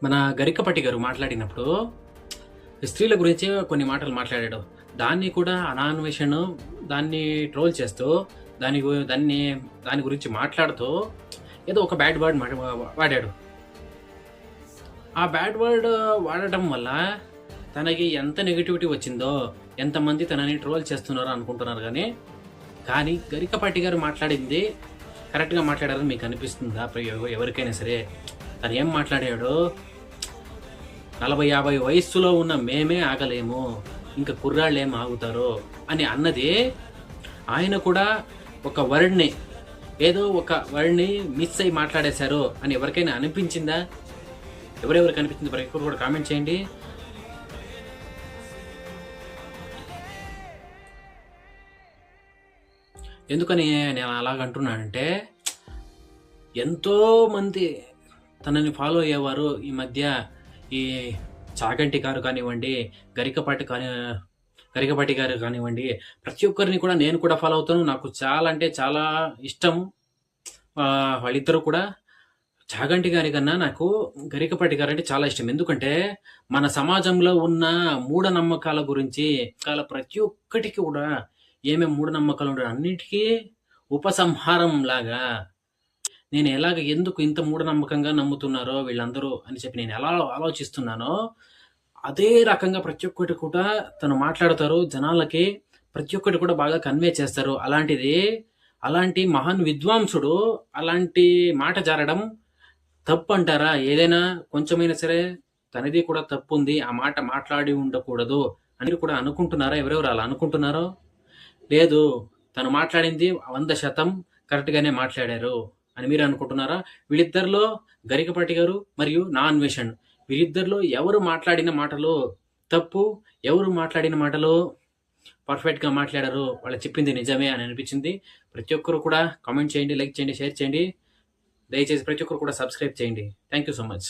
మన గరికపాటి గారు మాట్లాడినప్పుడు స్త్రీల గురించి కొన్ని మాటలు మాట్లాడాడు. దాన్ని కూడా అనాన్వేషణ దాన్ని ట్రోల్ చేస్తూ దాని గురించి మాట్లాడుతూ ఏదో ఒక బ్యాడ్ వర్డ్ వాడాడు. ఆ బ్యాడ్ వర్డ్ వాడటం వల్ల తనకి ఎంత నెగిటివిటీ వచ్చిందో, ఎంతమంది తనని ట్రోల్ చేస్తున్నారో అనుకుంటున్నారు. కానీ గరికపాటి గారు మాట్లాడింది కరెక్ట్గా మాట్లాడారని మీకు అనిపిస్తుందా? ఎవరికైనా సరే తను ఏం మాట్లాడాడో, 40-50 వయస్సులో ఉన్న మేమే ఆగలేము, ఇంకా కుర్రాళ్ళు ఏం ఆగుతారో అని అన్నది. ఆయన కూడా ఒక వర్డ్ని మిస్ అయి మాట్లాడేశారు అని ఎవరికైనా అనిపించిందా? ఎవరెవరికి అనిపించింది ప్రతి ఒక్కరు కూడా కామెంట్ చేయండి. ఎందుకని నేను అలాగంటున్నానంటే, ఎంతో మంది తనని ఫాలో అయ్యేవారు ఈ మధ్య. ఈ చాగంటి గారు కానివ్వండి, గరికపాటి గారు కానివ్వండి, ప్రతి ఒక్కరిని కూడా నేను కూడా ఫాలో అవుతాను. నాకు చాలా అంటే చాలా ఇష్టం వాళ్ళిద్దరూ కూడా. చాగంటి గారి కన్నా నాకు గరికపాటి గారు అంటే చాలా ఇష్టం. ఎందుకంటే మన సమాజంలో ఉన్న మూఢనమ్మకాల గురించి ప్రతి ఒక్కటికి కూడా ఏమేమి మూఢనమ్మకాలు ఉంటాయి అన్నిటికీ ఉపసంహారం లాగా, నేను ఎందుకు ఇంత మూఢనమ్మకంగా నమ్ముతున్నారో వీళ్ళందరూ అని చెప్పి నేను ఎలా ఆలోచిస్తున్నానో అదే రకంగా ప్రతి ఒక్కటి కూడా తను మాట్లాడతారు. జనాలకి ప్రతి ఒక్కటి కూడా బాగా కన్వే చేస్తారు. అలాంటి మహాన్ విద్వాంసుడు అలాంటి మాట జారడం తప్పు అంటారా? ఏదైనా కొంచెమైనా సరే తనది కూడా తప్పు ఉంది, ఆ మాట మాట్లాడి ఉండకూడదు అని కూడా అనుకుంటున్నారా? ఎవరెవరు అలా అనుకుంటున్నారో? లేదు, తను మాట్లాడింది 100% కరెక్ట్గానే మాట్లాడారు అని మీరు అనుకుంటున్నారా? వీళ్ళిద్దరిలో గరికపాటి గారు మరియు నా అన్వేషణ్, వీళ్ళిద్దరిలో ఎవరు మాట్లాడిన మాటలు తప్పు, ఎవరు మాట్లాడిన మాటలు పర్ఫెక్ట్గా మాట్లాడారు, వాళ్ళు చెప్పింది నిజమే అని అనిపించింది. ప్రతి ఒక్కరు కూడా కామెంట్ చేయండి, లైక్ చేయండి, షేర్ చేయండి. దయచేసి ప్రతి ఒక్కరు కూడా సబ్స్క్రైబ్ చేయండి. Thank you so much.